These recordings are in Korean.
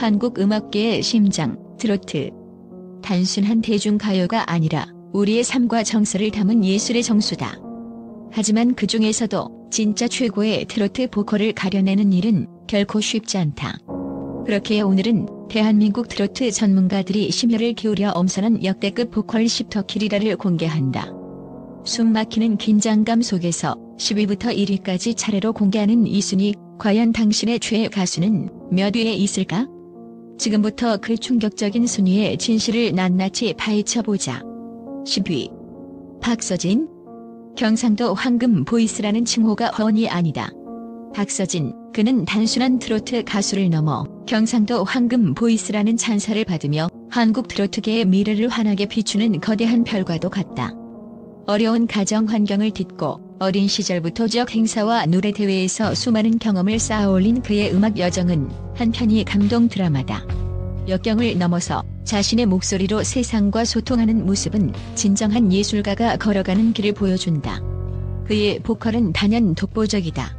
한국 음악계의 심장, 트로트. 단순한 대중가요가 아니라 우리의 삶과 정서를 담은 예술의 정수다. 하지만 그 중에서도 진짜 최고의 트로트 보컬을 가려내는 일은 결코 쉽지 않다. 그렇기에 오늘은 대한민국 트로트 전문가들이 심혈을 기울여 엄선한 역대급 보컬 10터키리라를 공개한다. 숨막히는 긴장감 속에서 10위부터 1위까지 차례로 공개하는 이 순위, 과연 당신의 최애 가수는 몇 위에 있을까? 지금부터 그 충격적인 순위의 진실을 낱낱이 파헤쳐보자. 10위. 박서진. 경상도 황금 보이스라는 칭호가 허언이 아니다. 박서진, 그는 단순한 트로트 가수를 넘어 경상도 황금 보이스라는 찬사를 받으며 한국 트로트계의 미래를 환하게 비추는 거대한 별과도 같다. 어려운 가정 환경을 딛고 어린 시절부터 지역 행사와 노래 대회에서 수많은 경험을 쌓아올린 그의 음악 여정은 한편이 감동 드라마다. 역경을 넘어서 자신의 목소리로 세상과 소통하는 모습은 진정한 예술가가 걸어가는 길을 보여준다. 그의 보컬은 단연 독보적이다.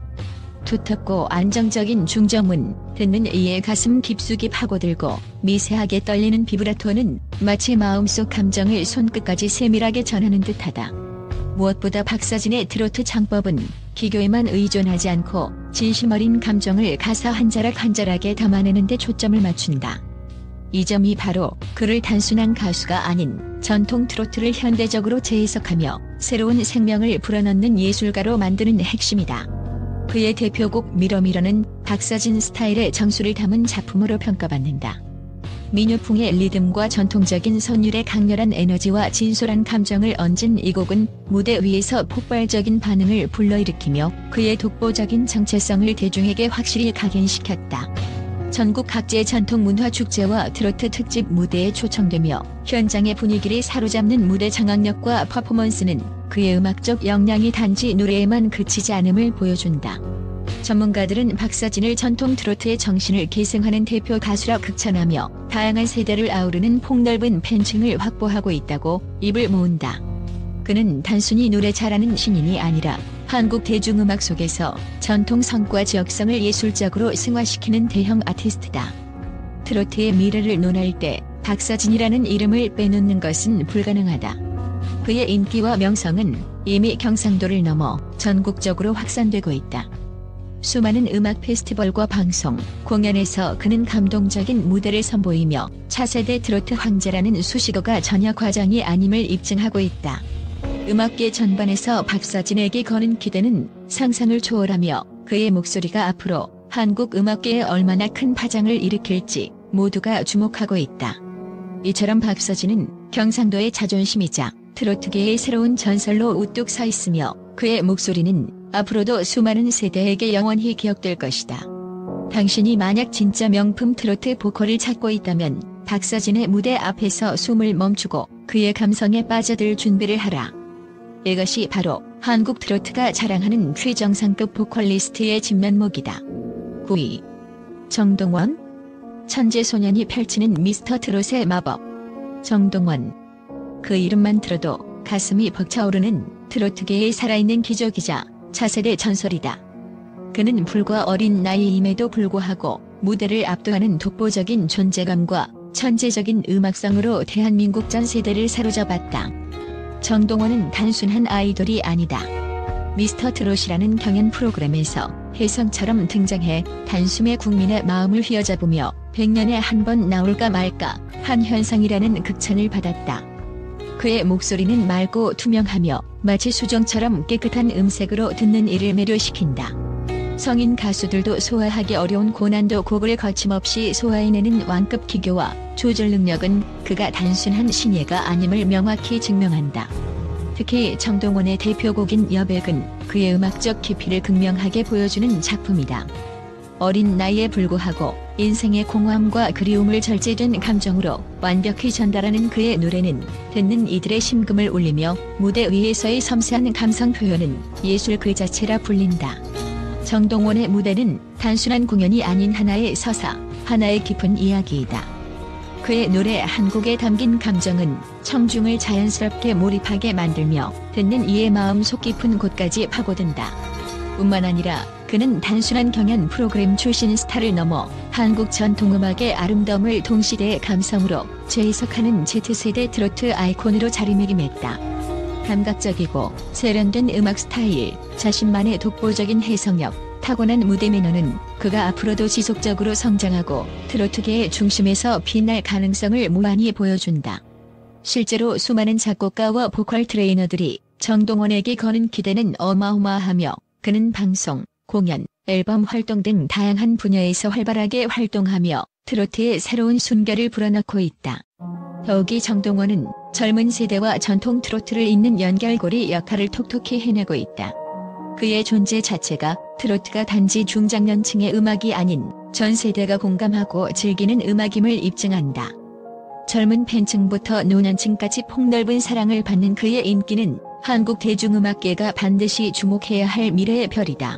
두텁고 안정적인 중저음, 듣는 이의 가슴 깊숙이 파고들고 미세하게 떨리는 비브라토는 마치 마음속 감정을 손끝까지 세밀하게 전하는 듯하다. 무엇보다 박서진의 트로트 창법은 기교에만 의존하지 않고 진심 어린 감정을 가사 한 자락 한 자락에 담아내는 데 초점을 맞춘다. 이 점이 바로 그를 단순한 가수가 아닌 전통 트로트를 현대적으로 재해석하며 새로운 생명을 불어넣는 예술가로 만드는 핵심이다. 그의 대표곡 미러미러는 박서진 스타일의 정수를 담은 작품으로 평가받는다. 민요풍의 리듬과 전통적인 선율의 강렬한 에너지와 진솔한 감정을 얹은 이 곡은 무대 위에서 폭발적인 반응을 불러일으키며 그의 독보적인 정체성을 대중에게 확실히 각인시켰다. 전국 각지의 전통 문화 축제와 트로트 특집 무대에 초청되며 현장의 분위기를 사로잡는 무대 장악력과 퍼포먼스는 그의 음악적 역량이 단지 노래에만 그치지 않음을 보여준다. 전문가들은 박서진을 전통 트로트의 정신을 계승하는 대표 가수라 극찬하며 다양한 세대를 아우르는 폭넓은 팬층을 확보하고 있다고 입을 모은다. 그는 단순히 노래 잘하는 신인이 아니라 한국 대중음악 속에서 전통 성과 지역성을 예술적으로 승화시키는 대형 아티스트다. 트로트의 미래를 논할 때 박서진이라는 이름을 빼놓는 것은 불가능하다. 그의 인기와 명성은 이미 경상도를 넘어 전국적으로 확산되고 있다. 수많은 음악 페스티벌과 방송, 공연에서 그는 감동적인 무대를 선보이며 차세대 트로트 황제라는 수식어가 전혀 과장이 아님을 입증하고 있다. 음악계 전반에서 박서진에게 거는 기대는 상상을 초월하며 그의 목소리가 앞으로 한국 음악계에 얼마나 큰 파장을 일으킬지 모두가 주목하고 있다. 이처럼 박서진은 경상도의 자존심이자 트로트계의 새로운 전설로 우뚝 서 있으며 그의 목소리는 앞으로도 수많은 세대에게 영원히 기억될 것이다. 당신이 만약 진짜 명품 트로트 보컬을 찾고 있다면 박서진의 무대 앞에서 숨을 멈추고 그의 감성에 빠져들 준비를 하라. 이것이 바로 한국 트로트가 자랑하는 최정상급 보컬리스트의 진면목이다. 9위. 정동원. 천재소년이 펼치는 미스터 트롯의 마법. 정동원. 그 이름만 들어도 가슴이 벅차오르는 트로트계의 살아있는 기적이자 차세대 전설이다. 그는 불과 어린 나이임에도 불구하고 무대를 압도하는 독보적인 존재감과 천재적인 음악성으로 대한민국 전 세대를 사로잡았다. 정동원은 단순한 아이돌이 아니다. 미스터 트롯이라는 경연 프로그램에서 혜성처럼 등장해 단숨에 국민의 마음을 휘어잡으며 100년에 한 번 나올까 말까 한 현상이라는 극찬을 받았다. 그의 목소리는 맑고 투명하며 마치 수정처럼 깨끗한 음색으로 듣는 이를 매료시킨다. 성인 가수들도 소화하기 어려운 고난도 곡을 거침없이 소화해내는 완급 기교와 조절 능력은 그가 단순한 신예가 아님을 명확히 증명한다. 특히 정동원의 대표곡인 여백은 그의 음악적 깊이를 극명하게 보여주는 작품이다. 어린 나이에 불구하고 인생의 공허함과 그리움을 절제된 감정으로 완벽히 전달하는 그의 노래는 듣는 이들의 심금을 울리며 무대 위에서의 섬세한 감성 표현은 예술 그 자체라 불린다. 정동원의 무대는 단순한 공연이 아닌 하나의 서사, 하나의 깊은 이야기이다. 그의 노래 한 곡에 담긴 감정은 청중을 자연스럽게 몰입하게 만들며 듣는 이의 마음 속 깊은 곳까지 파고든다. 뿐만 아니라 그는 단순한 경연 프로그램 출신 스타를 넘어 한국 전통음악의 아름다움을 동시대의 감성으로 재해석하는 Z세대 트로트 아이콘으로 자리매김했다. 감각적이고 세련된 음악 스타일, 자신만의 독보적인 해석력, 타고난 무대 매너는 그가 앞으로도 지속적으로 성장하고 트로트계의 중심에서 빛날 가능성을 무한히 보여준다. 실제로 수많은 작곡가와 보컬 트레이너들이 정동원에게 거는 기대는 어마어마하며 그는 방송, 공연, 앨범 활동 등 다양한 분야에서 활발하게 활동하며 트로트의 새로운 순결을 불어넣고 있다. 더욱이 정동원은 젊은 세대와 전통 트로트를 잇는 연결고리 역할을 톡톡히 해내고 있다. 그의 존재 자체가 트로트가 단지 중장년층의 음악이 아닌 전 세대가 공감하고 즐기는 음악임을 입증한다. 젊은 팬층부터 노년층까지 폭넓은 사랑을 받는 그의 인기는 한국 대중음악계가 반드시 주목해야 할 미래의 별이다.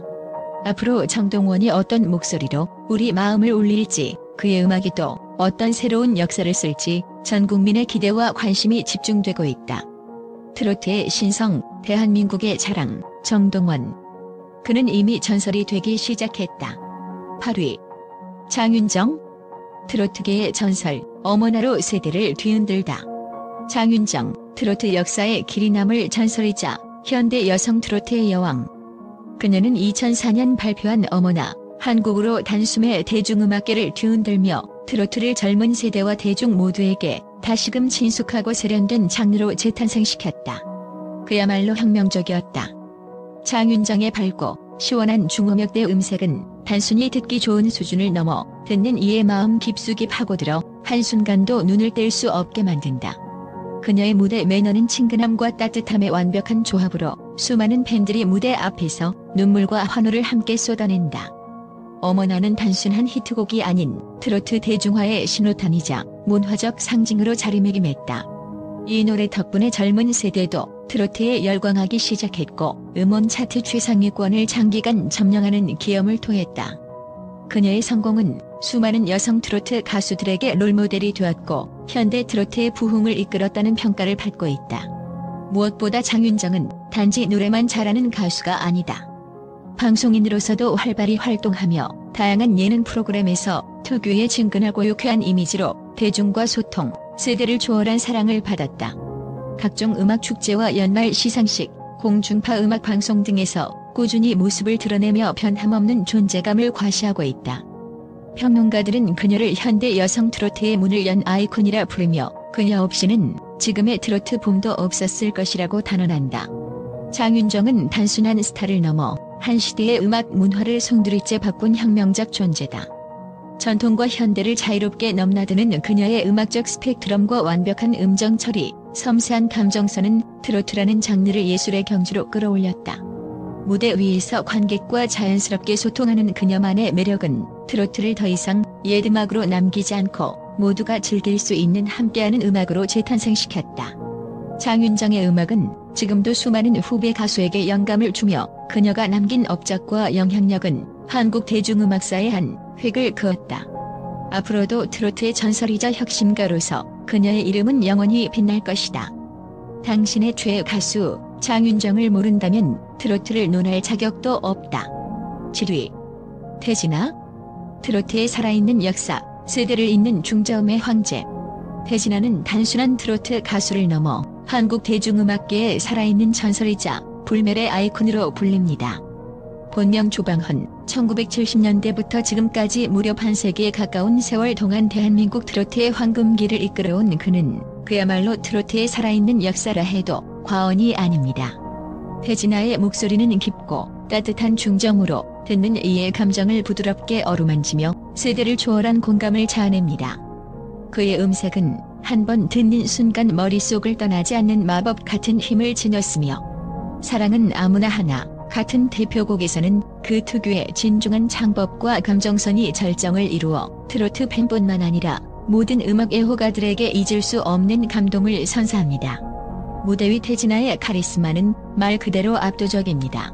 앞으로 정동원이 어떤 목소리로 우리 마음을 울릴지, 그의 음악이 또 어떤 새로운 역사를 쓸지 전 국민의 기대와 관심이 집중되고 있다. 트로트의 신성, 대한민국의 자랑, 정동원. 그는 이미 전설이 되기 시작했다. 8위. 장윤정. 트로트계의 전설, 어머나로 세대를 뒤흔들다. 장윤정, 트로트 역사의 길이 남을 전설이자 현대 여성 트로트의 여왕. 그녀는 2004년 발표한 어머나, 한국으로 단숨에 대중음악계를 뒤흔들며 트로트를 젊은 세대와 대중 모두에게 다시금 친숙하고 세련된 장르로 재탄생시켰다. 그야말로 혁명적이었다. 장윤정의 밝고 시원한 중음역대 음색은 단순히 듣기 좋은 수준을 넘어 듣는 이의 마음 깊숙이 파고들어 한순간도 눈을 뗄 수 없게 만든다. 그녀의 무대 매너는 친근함과 따뜻함의 완벽한 조합으로 수많은 팬들이 무대 앞에서 눈물과 환호를 함께 쏟아낸다. 어머나는 단순한 히트곡이 아닌 트로트 대중화의 신호탄이자 문화적 상징으로 자리매김했다. 이 노래 덕분에 젊은 세대도 트로트에 열광하기 시작했고 음원 차트 최상위권을 장기간 점령하는 기염을 토했다. 그녀의 성공은 수많은 여성 트로트 가수들에게 롤모델이 되었고 현대 트로트의 부흥을 이끌었다는 평가를 받고 있다. 무엇보다 장윤정은 단지 노래만 잘하는 가수가 아니다. 방송인으로서도 활발히 활동하며 다양한 예능 프로그램에서 특유의 친근하고 유쾌한 이미지로 대중과 소통, 세대를 초월한 사랑을 받았다. 각종 음악 축제와 연말 시상식, 공중파 음악 방송 등에서 꾸준히 모습을 드러내며 변함없는 존재감을 과시하고 있다. 평론가들은 그녀를 현대 여성 트로트의 문을 연 아이콘이라 부르며 그녀 없이는 지금의 트로트 붐도 없었을 것이라고 단언한다. 장윤정은 단순한 스타를 넘어 한 시대의 음악 문화를 송두리째 바꾼 혁명적 존재다. 전통과 현대를 자유롭게 넘나드는 그녀의 음악적 스펙트럼과 완벽한 음정 처리, 섬세한 감정선은 트로트라는 장르를 예술의 경지로 끌어올렸다. 무대 위에서 관객과 자연스럽게 소통하는 그녀만의 매력은 트로트를 더 이상 옛 음악으로 남기지 않고 모두가 즐길 수 있는 함께하는 음악으로 재탄생시켰다. 장윤정의 음악은 지금도 수많은 후배 가수에게 영감을 주며 그녀가 남긴 업적과 영향력은 한국 대중음악사의 한 획을 그었다. 앞으로도 트로트의 전설이자 혁신가로서 그녀의 이름은 영원히 빛날 것이다. 당신의 최애 가수 장윤정을 모른다면 트로트를 논할 자격도 없다. 7위. 태진아. 트로트의 살아있는 역사, 세대를 잇는 중저음의 황제. 태진아는 단순한 트로트 가수를 넘어 한국 대중음악계의 살아있는 전설이자 불멸의 아이콘으로 불립니다. 본명 조방헌, 1970년대부터 지금까지 무려 반세기에 가까운 세월 동안 대한민국 트로트의 황금기를 이끌어온 그는 그야말로 트로트의 살아있는 역사라 해도 과언이 아닙니다. 태진아의 목소리는 깊고 따뜻한 중정으로 듣는 이의 감정을 부드럽게 어루만지며 세대를 초월한 공감을 자아냅니다. 그의 음색은 한 번 듣는 순간 머릿속을 떠나지 않는 마법 같은 힘을 지녔으며 사랑은 아무나 하나 같은 대표곡에서는 그 특유의 진중한 창법과 감정선이 절정을 이루어 트로트 팬뿐만 아니라 모든 음악 애호가들에게 잊을 수 없는 감동을 선사합니다. 무대 위 태진아의 카리스마는 말 그대로 압도적입니다.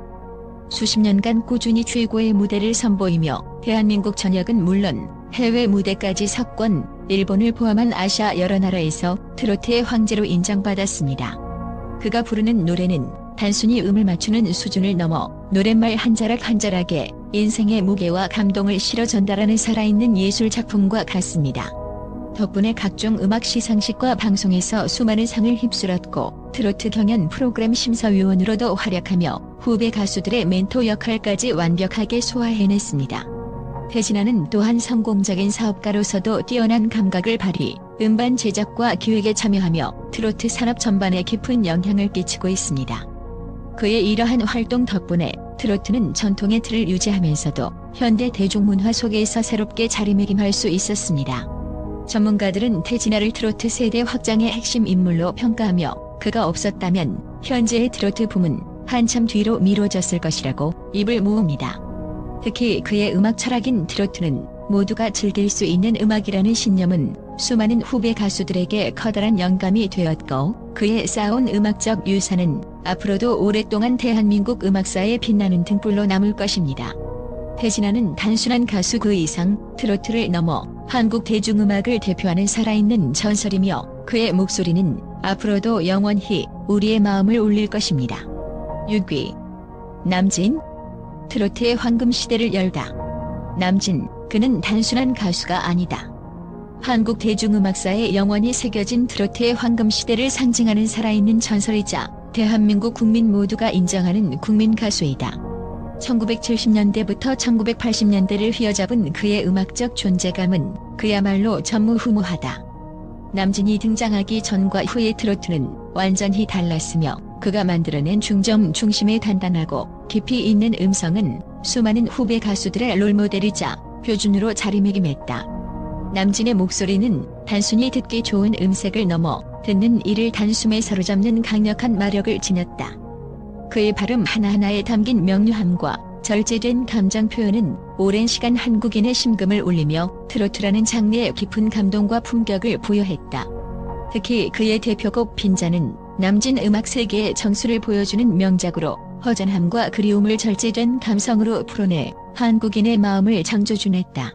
수십 년간 꾸준히 최고의 무대를 선보이며 대한민국 전역은 물론 해외 무대까지 석권, 일본을 포함한 아시아 여러 나라에서 트로트의 황제로 인정받았습니다. 그가 부르는 노래는 단순히 음을 맞추는 수준을 넘어 노랫말 한 자락 한 자락에 인생의 무게와 감동을 실어 전달하는 살아있는 예술 작품과 같습니다. 덕분에 각종 음악 시상식과 방송에서 수많은 상을 휩쓸었고 트로트 경연 프로그램 심사위원으로도 활약하며 후배 가수들의 멘토 역할까지 완벽하게 소화해냈습니다. 태진아는 또한 성공적인 사업가로서도 뛰어난 감각을 발휘, 음반 제작과 기획에 참여하며 트로트 산업 전반에 깊은 영향을 끼치고 있습니다. 그의 이러한 활동 덕분에 트로트는 전통의 틀을 유지하면서도 현대 대중문화 속에서 새롭게 자리매김할 수 있었습니다. 전문가들은 태진아를 트로트 세대 확장의 핵심 인물로 평가하며 그가 없었다면 현재의 트로트 붐은 한참 뒤로 미뤄졌을 것이라고 입을 모읍니다. 특히 그의 음악 철학인 트로트는 모두가 즐길 수 있는 음악이라는 신념은 수많은 후배 가수들에게 커다란 영감이 되었고 그의 쌓아온 음악적 유산은 앞으로도 오랫동안 대한민국 음악사에 빛나는 등불로 남을 것입니다. 태진아는 단순한 가수 그 이상 트로트를 넘어 한국 대중음악을 대표하는 살아있는 전설이며 그의 목소리는 앞으로도 영원히 우리의 마음을 울릴 것입니다. 6위. 남진. 트로트의 황금 시대를 열다. 남진, 그는 단순한 가수가 아니다. 한국 대중음악사에 영원히 새겨진 트로트의 황금 시대를 상징하는 살아있는 전설이자 대한민국 국민 모두가 인정하는 국민 가수이다. 1970년대부터 1980년대를 휘어잡은 그의 음악적 존재감은 그야말로 전무후무하다. 남진이 등장하기 전과 후의 트로트는 완전히 달랐으며 그가 만들어낸 중점 중심의 단단하고 깊이 있는 음성은 수많은 후배 가수들의 롤모델이자 표준으로 자리매김했다. 남진의 목소리는 단순히 듣기 좋은 음색을 넘어 듣는 이를 단숨에 사로잡는 강력한 마력을 지녔다. 그의 발음 하나하나에 담긴 명료함과 절제된 감정 표현은 오랜 시간 한국인의 심금을 울리며 트로트라는 장르에 깊은 감동과 품격을 부여했다. 특히 그의 대표곡 빈자는 남진 음악 세계의 정수를 보여주는 명작으로 허전함과 그리움을 절제된 감성으로 풀어내 한국인의 마음을 창조준했다.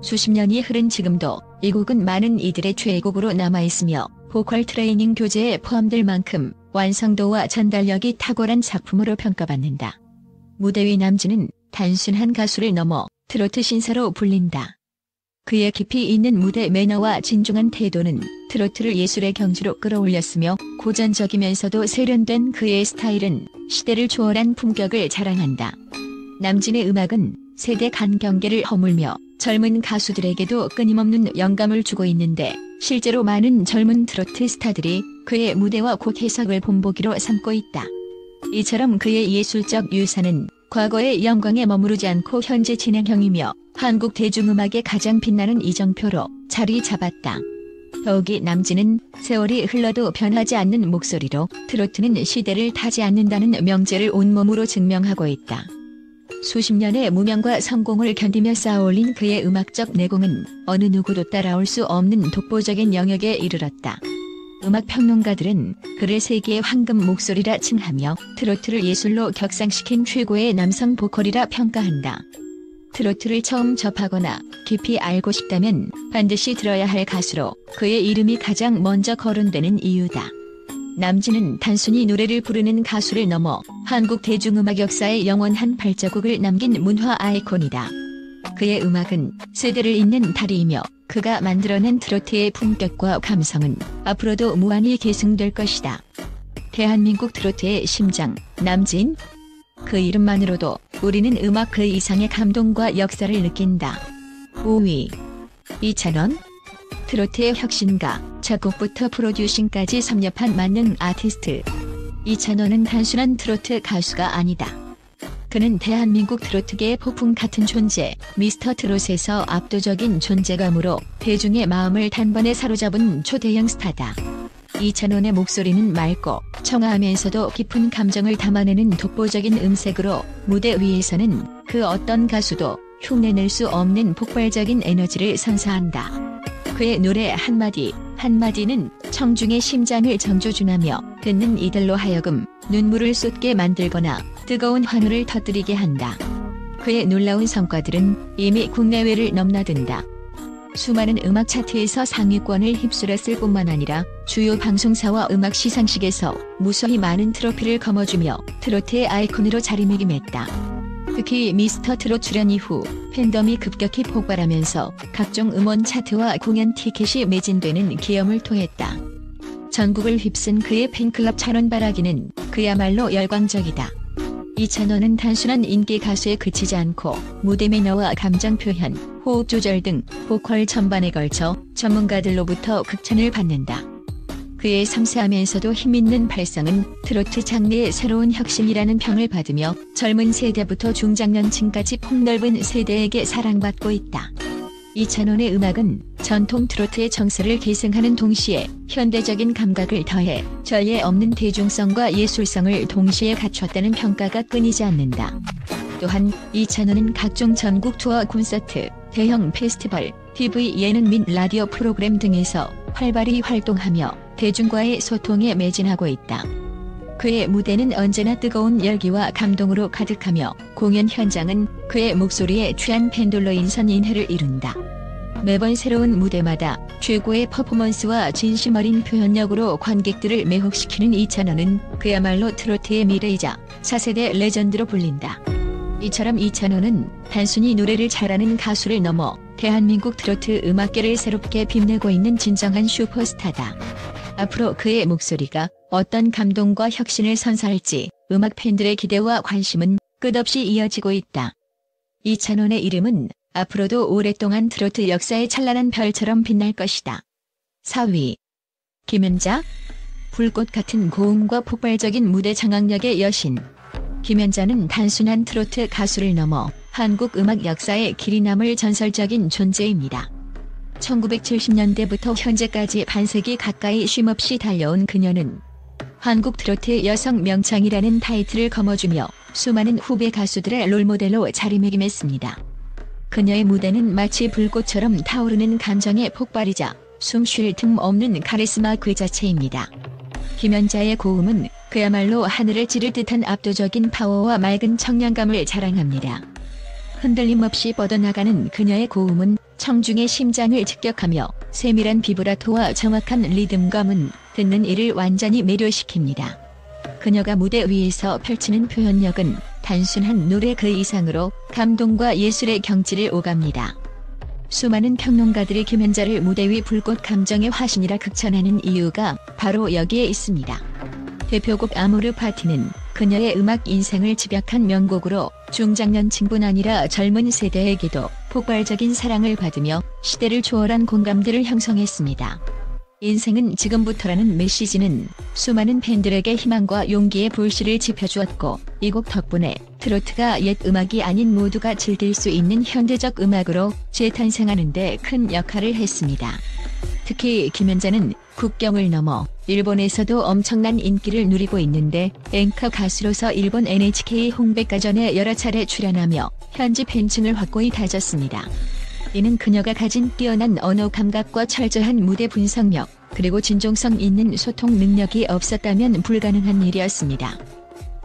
수십 년이 흐른 지금도 이 곡은 많은 이들의 최애곡으로 남아있으며 보컬 트레이닝 교재에 포함될 만큼 완성도와 전달력이 탁월한 작품으로 평가받는다. 무대 위 남진은 단순한 가수를 넘어 트로트 신사로 불린다. 그의 깊이 있는 무대 매너와 진중한 태도는 트로트를 예술의 경지로 끌어올렸으며 고전적이면서도 세련된 그의 스타일은 시대를 초월한 품격을 자랑한다. 남진의 음악은 세대 간 경계를 허물며 젊은 가수들에게도 끊임없는 영감을 주고 있는데 실제로 많은 젊은 트로트 스타들이 그의 무대와 곡 해석을 본보기로 삼고 있다. 이처럼 그의 예술적 유산은 과거의 영광에 머무르지 않고 현재 진행형이며 한국 대중음악의 가장 빛나는 이정표로 자리 잡았다. 더욱이 남진은 세월이 흘러도 변하지 않는 목소리로 트로트는 시대를 타지 않는다는 명제를 온몸으로 증명하고 있다. 수십 년의 무명과 성공을 견디며 쌓아올린 그의 음악적 내공은 어느 누구도 따라올 수 없는 독보적인 영역에 이르렀다. 음악 평론가들은 그를 세계의 황금 목소리라 칭하며 트로트를 예술로 격상시킨 최고의 남성 보컬이라 평가한다. 트로트를 처음 접하거나 깊이 알고 싶다면 반드시 들어야 할 가수로 그의 이름이 가장 먼저 거론되는 이유다. 남진은 단순히 노래를 부르는 가수를 넘어 한국 대중음악 역사에 영원한 발자국을 남긴 문화 아이콘이다. 그의 음악은 세대를 잇는 다리이며 그가 만들어낸 트로트의 품격과 감성은 앞으로도 무한히 계승될 것이다. 대한민국 트로트의 심장, 남진. 그 이름만으로도 우리는 음악 그 이상의 감동과 역사를 느낀다. 5위. 이찬원. 트로트의 혁신가, 작곡부터 프로듀싱까지 섭렵한 만능 아티스트. 이찬원은 단순한 트로트 가수가 아니다. 그는 대한민국 트로트계의 폭풍 같은 존재, 미스터 트롯에서 압도적인 존재감으로 대중의 마음을 단번에 사로잡은 초대형 스타다. 이찬원의 목소리는 맑고 청아하면서도 깊은 감정을 담아내는 독보적인 음색으로 무대 위에서는 그 어떤 가수도 흉내낼 수 없는 폭발적인 에너지를 선사한다. 그의 노래 한마디 한마디는 청중의 심장을 정조준하며 듣는 이들로 하여금 눈물을 쏟게 만들거나 뜨거운 환호를 터뜨리게 한다. 그의 놀라운 성과들은 이미 국내외를 넘나든다. 수많은 음악 차트에서 상위권을 휩쓸었을 뿐만 아니라 주요 방송사와 음악 시상식에서 무수히 많은 트로피를 거머쥐며 트로트의 아이콘으로 자리매김했다. 특히 미스터 트롯 출연 이후 팬덤이 급격히 폭발하면서 각종 음원 차트와 공연 티켓이 매진되는 기염을 통했다. 전국을 휩쓴 그의 팬클럽 찬원바라기는 그야말로 열광적이다. 이찬원은 단순한 인기 가수에 그치지 않고 무대 매너와 감정 표현, 호흡 조절 등 보컬 전반에 걸쳐 전문가들로부터 극찬을 받는다. 그의 섬세하면서도 힘있는 발성은 트로트 장르의 새로운 혁신이라는 평을 받으며 젊은 세대부터 중장년층까지 폭넓은 세대에게 사랑받고 있다. 이찬원의 음악은 전통 트로트의 정서를 계승하는 동시에 현대적인 감각을 더해 전례 없는 대중성과 예술성을 동시에 갖췄다는 평가가 끊이지 않는다. 또한 이찬원은 각종 전국 투어 콘서트, 대형 페스티벌, TV 예능 및 라디오 프로그램 등에서 활발히 활동하며 대중과의 소통에 매진하고 있다. 그의 무대는 언제나 뜨거운 열기와 감동으로 가득하며 공연 현장은 그의 목소리에 취한 팬들로 인산인해를 이룬다. 매번 새로운 무대마다 최고의 퍼포먼스와 진심 어린 표현력으로 관객들을 매혹시키는 이찬원은 그야말로 트로트의 미래이자 4세대 레전드로 불린다. 이처럼 이찬원은 단순히 노래를 잘하는 가수를 넘어 대한민국 트로트 음악계를 새롭게 빛내고 있는 진정한 슈퍼스타다. 앞으로 그의 목소리가 어떤 감동과 혁신을 선사할지 음악 팬들의 기대와 관심은 끝없이 이어지고 있다. 이찬원의 이름은 앞으로도 오랫동안 트로트 역사의 찬란한 별처럼 빛날 것이다. 4위. 김연자. 불꽃 같은 고음과 폭발적인 무대 장악력의 여신. 김연자는 단순한 트로트 가수를 넘어 한국 음악 역사에 길이 남을 전설적인 존재입니다. 1970년대부터 현재까지 반세기 가까이 쉼없이 달려온 그녀는 한국 트로트 여성 명창이라는 타이틀을 거머쥐며 수많은 후배 가수들의 롤모델로 자리매김했습니다. 그녀의 무대는 마치 불꽃처럼 타오르는 감정의 폭발이자 숨 쉴 틈 없는 카리스마 그 자체입니다. 김연자의 고음은 그야말로 하늘을 찌를 듯한 압도적인 파워와 맑은 청량감을 자랑합니다. 흔들림 없이 뻗어나가는 그녀의 고음은 청중의 심장을 직격하며 세밀한 비브라토와 정확한 리듬감은 듣는 이를 완전히 매료시킵니다. 그녀가 무대 위에서 펼치는 표현력은 단순한 노래 그 이상으로 감동과 예술의 경지를 오갑니다. 수많은 평론가들이 김연자를 무대 위 불꽃 감정의 화신이라 극찬하는 이유가 바로 여기에 있습니다. 대표곡 아모르 파티는 그녀의 음악 인생을 집약한 명곡으로 중장년층뿐 아니라 젊은 세대에게도 폭발적인 사랑을 받으며 시대를 초월한 공감대를 형성했습니다. 인생은 지금부터라는 메시지는 수많은 팬들에게 희망과 용기의 불씨를 지펴주었고 이 곡 덕분에 트로트가 옛 음악이 아닌 모두가 즐길 수 있는 현대적 음악으로 재탄생하는 데 큰 역할을 했습니다. 특히 김연자는 국경을 넘어 일본에서도 엄청난 인기를 누리고 있는데 앵커 가수로서 일본 NHK 홍백가전에 여러 차례 출연하며 현지 팬층을 확고히 다졌습니다. 이는 그녀가 가진 뛰어난 언어 감각과 철저한 무대 분석력, 그리고 진정성 있는 소통 능력이 없었다면 불가능한 일이었습니다.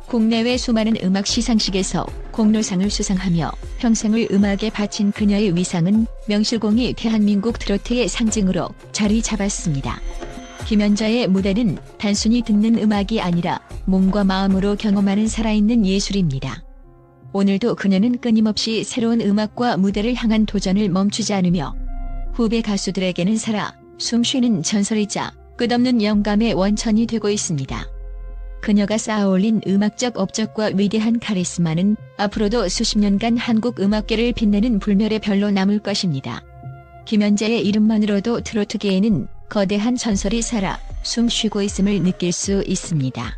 국내외 수많은 음악 시상식에서 공로상을 수상하며 평생을 음악에 바친 그녀의 위상은 명실공히 대한민국 트로트의 상징으로 자리 잡았습니다. 김연자의 무대는 단순히 듣는 음악이 아니라 몸과 마음으로 경험하는 살아있는 예술입니다. 오늘도 그녀는 끊임없이 새로운 음악과 무대를 향한 도전을 멈추지 않으며 후배 가수들에게는 살아 숨쉬는 전설이자 끝없는 영감의 원천이 되고 있습니다. 그녀가 쌓아올린 음악적 업적과 위대한 카리스마는 앞으로도 수십 년간 한국 음악계를 빛내는 불멸의 별로 남을 것입니다. 김연자의 이름만으로도 트로트계에는 거대한 전설이 살아 숨쉬고 있음을 느낄 수 있습니다.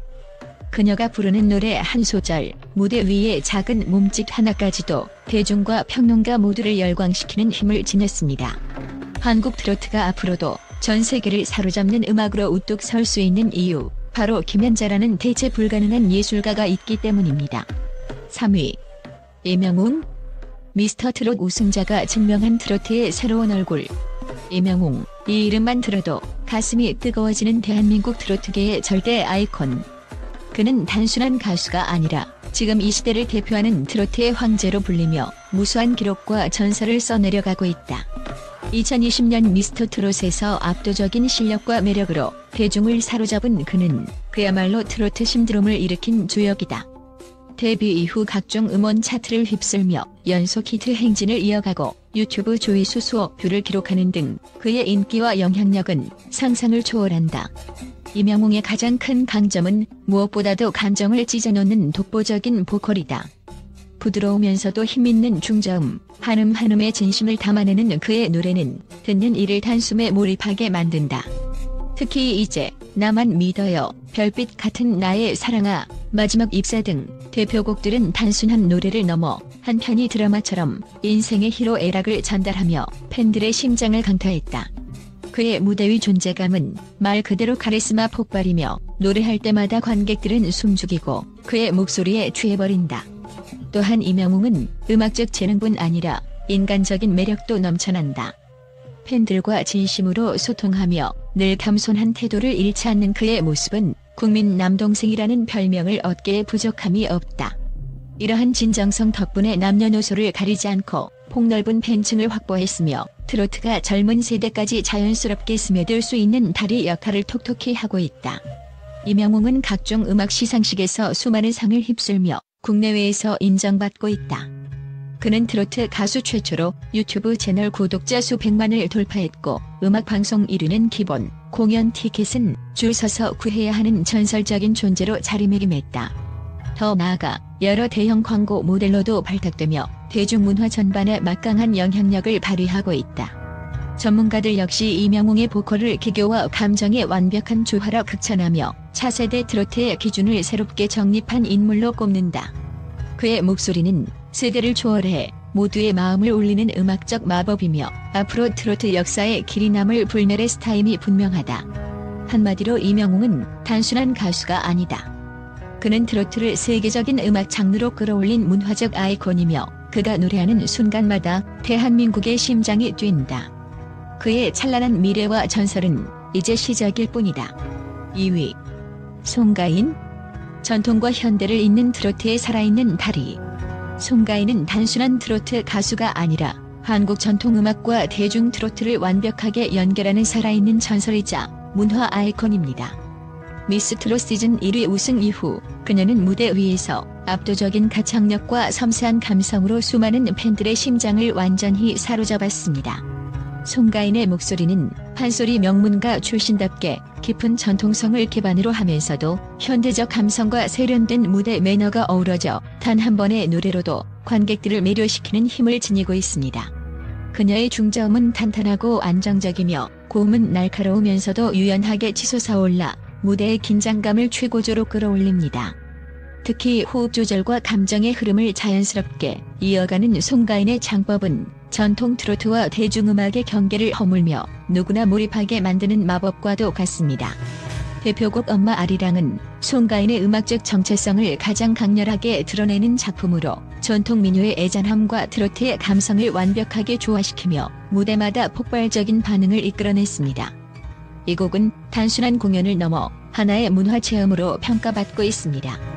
그녀가 부르는 노래 한 소절, 무대 위의 작은 몸짓 하나까지도 대중과 평론가 모두를 열광시키는 힘을 지녔습니다. 한국 트로트가 앞으로도 전 세계를 사로잡는 음악으로 우뚝 설 수 있는 이유, 바로 김연자라는 대체 불가능한 예술가가 있기 때문입니다. 3위. 이명웅. 미스터 트롯 우승자가 증명한 트로트의 새로운 얼굴. 이명웅, 이 이름만 들어도 가슴이 뜨거워지는 대한민국 트로트계의 절대 아이콘. 그는 단순한 가수가 아니라 지금 이 시대를 대표하는 트로트의 황제로 불리며 무수한 기록과 전설을 써내려가고 있다. 2020년 미스터 트롯에서 압도적인 실력과 매력으로 대중을 사로잡은 그는 그야말로 트로트 신드롬을 일으킨 주역이다. 데뷔 이후 각종 음원 차트를 휩쓸며 연속 히트 행진을 이어가고 유튜브 조회수 수억 뷰를 기록하는 등 그의 인기와 영향력은 상상을 초월한다. 이명웅의 가장 큰 강점은 무엇보다도 감정을 찢어놓는 독보적인 보컬이다. 부드러우면서도 힘있는 중저음, 한음 한음의 진심을 담아내는 그의 노래는 듣는 이를 단숨에 몰입하게 만든다. 특히 이제 나만 믿어요, 별빛 같은 나의 사랑아, 마지막 입사 등 대표곡들은 단순한 노래를 넘어 한편의 드라마처럼 인생의 희로애락을 전달하며 팬들의 심장을 강타했다. 그의 무대 위 존재감은 말 그대로 카리스마 폭발이며 노래할 때마다 관객들은 숨죽이고 그의 목소리에 취해버린다. 또한 이명웅은 음악적 재능뿐 아니라 인간적인 매력도 넘쳐난다. 팬들과 진심으로 소통하며 늘 겸손한 태도를 잃지 않는 그의 모습은 국민 남동생이라는 별명을 얻기에 부족함이 없다. 이러한 진정성 덕분에 남녀노소를 가리지 않고 폭넓은 팬층을 확보했으며 트로트가 젊은 세대까지 자연스럽게 스며들 수 있는 다리 역할을 톡톡히 하고 있다. 이명웅은 각종 음악 시상식에서 수많은 상을 휩쓸며 국내외에서 인정받고 있다. 그는 트로트 가수 최초로 유튜브 채널 구독자 수 100만을 돌파했고 음악방송 1위는 기본, 공연 티켓은 줄 서서 구해야 하는 전설적인 존재로 자리매김했다. 더 나아가 여러 대형 광고 모델로도 발탁되며 대중문화 전반에 막강한 영향력을 발휘하고 있다. 전문가들 역시 이명웅의 보컬을 기교와 감정의 완벽한 조화로 극찬하며 차세대 트로트의 기준을 새롭게 정립한 인물로 꼽는다. 그의 목소리는 세대를 초월해 모두의 마음을 울리는 음악적 마법이며 앞으로 트로트 역사에 길이 남을 불멸의 스타임이 분명하다. 한마디로 이명웅은 단순한 가수가 아니다. 그는 트로트를 세계적인 음악 장르로 끌어올린 문화적 아이콘이며 그가 노래하는 순간마다 대한민국의 심장이 뛴다. 그의 찬란한 미래와 전설은 이제 시작일 뿐이다. 2위. 송가인. 전통과 현대를 잇는 트로트의 살아있는 다리. 송가인은 단순한 트로트 가수가 아니라 한국 전통음악과 대중 트로트를 완벽하게 연결하는 살아있는 전설이자 문화 아이콘입니다. 미스 트롯 시즌 1위 우승 이후 그녀는 무대 위에서 압도적인 가창력과 섬세한 감성으로 수많은 팬들의 심장을 완전히 사로잡았습니다. 송가인의 목소리는 판소리 명문가 출신답게 깊은 전통성을 기반으로 하면서도 현대적 감성과 세련된 무대 매너가 어우러져 단 한 번의 노래로도 관객들을 매료시키는 힘을 지니고 있습니다. 그녀의 중저음은 탄탄하고 안정적이며 고음은 날카로우면서도 유연하게 치솟아올라 무대의 긴장감을 최고조로 끌어올립니다. 특히 호흡 조절과 감정의 흐름을 자연스럽게 이어가는 송가인의 창법은 전통 트로트와 대중음악의 경계를 허물며 누구나 몰입하게 만드는 마법과도 같습니다. 대표곡 엄마 아리랑은 송가인의 음악적 정체성을 가장 강렬하게 드러내는 작품으로 전통 민요의 애잔함과 트로트의 감성을 완벽하게 조화시키며 무대마다 폭발적인 반응을 이끌어냈습니다. 이 곡은 단순한 공연을 넘어 하나의 문화체험으로 평가받고 있습니다.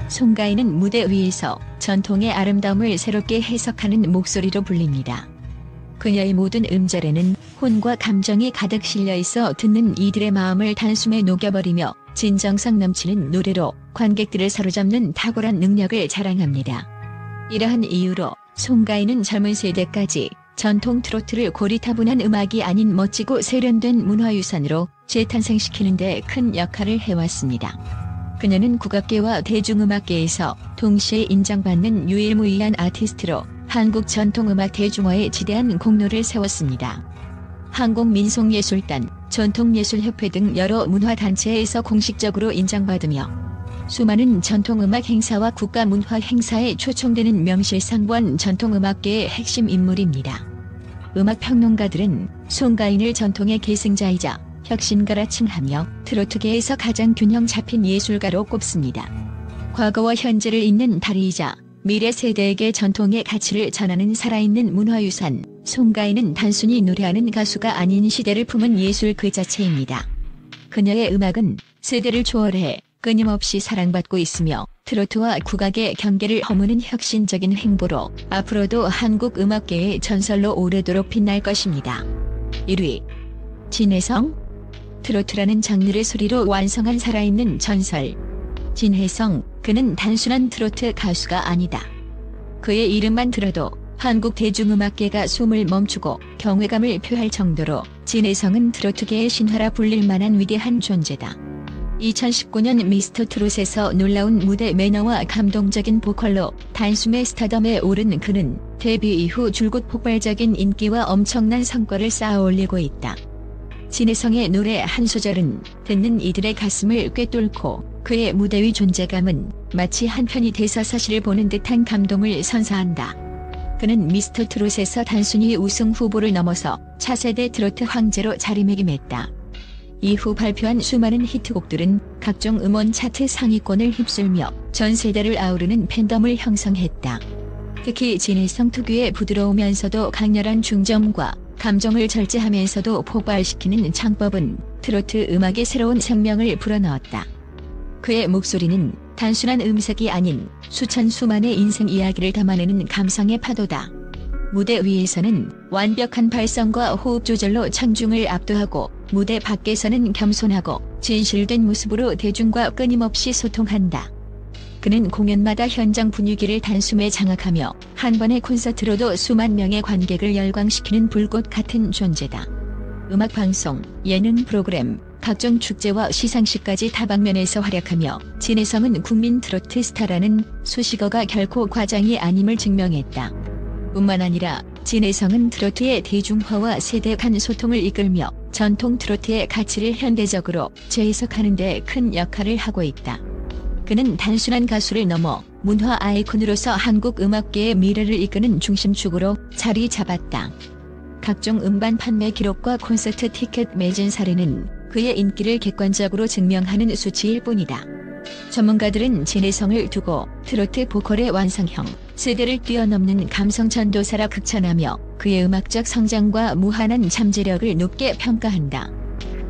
송가인은 무대 위에서 전통의 아름다움을 새롭게 해석하는 목소리로 불립니다. 그녀의 모든 음절에는 혼과 감정이 가득 실려 있어 듣는 이들의 마음을 단숨에 녹여버리며 진정성 넘치는 노래로 관객들을 사로잡는 탁월한 능력을 자랑합니다. 이러한 이유로 송가인은 젊은 세대까지 전통 트로트를 고리타분한 음악이 아닌 멋지고 세련된 문화유산으로 재탄생시키는 데 큰 역할을 해왔습니다. 그녀는 국악계와 대중음악계에서 동시에 인정받는 유일무이한 아티스트로 한국 전통음악 대중화에 지대한 공로를 세웠습니다. 한국민속예술단, 전통예술협회 등 여러 문화단체에서 공식적으로 인정받으며 수많은 전통음악 행사와 국가문화 행사에 초청되는 명실상부한 전통음악계의 핵심 인물입니다. 음악평론가들은 송가인을 전통의 계승자이자 혁신가라 칭하며 트로트계에서 가장 균형 잡힌 예술가로 꼽습니다. 과거와 현재를 잇는 다리이자 미래 세대에게 전통의 가치를 전하는 살아있는 문화유산, 송가인은 단순히 노래하는 가수가 아닌 시대를 품은 예술 그 자체입니다. 그녀의 음악은 세대를 초월해 끊임없이 사랑받고 있으며 트로트와 국악의 경계를 허무는 혁신적인 행보로 앞으로도 한국 음악계의 전설로 오래도록 빛날 것입니다. 1위. 진혜성. 트로트라는 장르를 소리로 완성한 살아있는 전설. 진혜성, 그는 단순한 트로트 가수가 아니다. 그의 이름만 들어도 한국 대중음악계가 숨을 멈추고 경외감을 표할 정도로 진혜성은 트로트계의 신화라 불릴 만한 위대한 존재다. 2019년 미스터 트롯에서 놀라운 무대 매너와 감동적인 보컬로 단숨에 스타덤에 오른 그는 데뷔 이후 줄곧 폭발적인 인기와 엄청난 성과를 쌓아 올리고 있다. 진혜성의 노래 한 소절은 듣는 이들의 가슴을 꿰뚫고 그의 무대 위 존재감은 마치 한편의 대사사실을 보는 듯한 감동을 선사한다. 그는 미스터 트롯에서 단순히 우승 후보를 넘어서 차세대 트로트 황제로 자리매김했다. 이후 발표한 수많은 히트곡들은 각종 음원 차트 상위권을 휩쓸며 전 세대를 아우르는 팬덤을 형성했다. 특히 진혜성 특유의 부드러우면서도 강렬한 중점과 감정을 절제하면서도 폭발시키는 창법은 트로트 음악의 새로운 생명을 불어넣었다. 그의 목소리는 단순한 음색이 아닌 수많은 인생 이야기를 담아내는 감성의 파도다. 무대 위에서는 완벽한 발성과 호흡 조절로 청중을 압도하고 무대 밖에서는 겸손하고 진실된 모습으로 대중과 끊임없이 소통한다. 그는 공연마다 현장 분위기를 단숨에 장악하며 한 번의 콘서트로도 수만 명의 관객을 열광시키는 불꽃 같은 존재다. 음악방송, 예능 프로그램, 각종 축제와 시상식까지 다방면에서 활약하며 진혜성은 국민 트로트 스타라는 수식어가 결코 과장이 아님을 증명했다. 뿐만 아니라 진혜성은 트로트의 대중화와 세대 간 소통을 이끌며 전통 트로트의 가치를 현대적으로 재해석하는 데 큰 역할을 하고 있다. 그는 단순한 가수를 넘어 문화 아이콘으로서 한국 음악계의 미래를 이끄는 중심축으로 자리 잡았다. 각종 음반 판매 기록과 콘서트 티켓 매진 사례는 그의 인기를 객관적으로 증명하는 수치일 뿐이다. 전문가들은 진혜성을 두고 트로트 보컬의 완성형, 세대를 뛰어넘는 감성 전도사라 극찬하며 그의 음악적 성장과 무한한 잠재력을 높게 평가한다.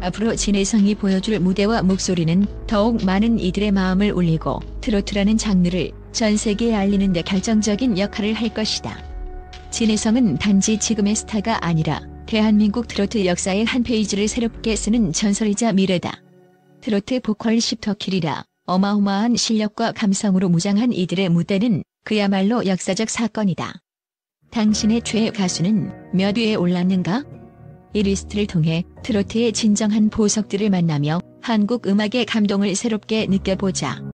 앞으로 진혜성이 보여줄 무대와 목소리는 더욱 많은 이들의 마음을 울리고 트로트라는 장르를 전 세계에 알리는 데 결정적인 역할을 할 것이다. 진혜성은 단지 지금의 스타가 아니라 대한민국 트로트 역사의 한 페이지를 새롭게 쓰는 전설이자 미래다. 트로트 보컬 10터킬이라 어마어마한 실력과 감성으로 무장한 이들의 무대는 그야말로 역사적 사건이다. 당신의 최애 가수는 몇 위에 올랐는가? 이 리스트를 통해 트로트의 진정한 보석들을 만나며 한국 음악의 감동을 새롭게 느껴보자.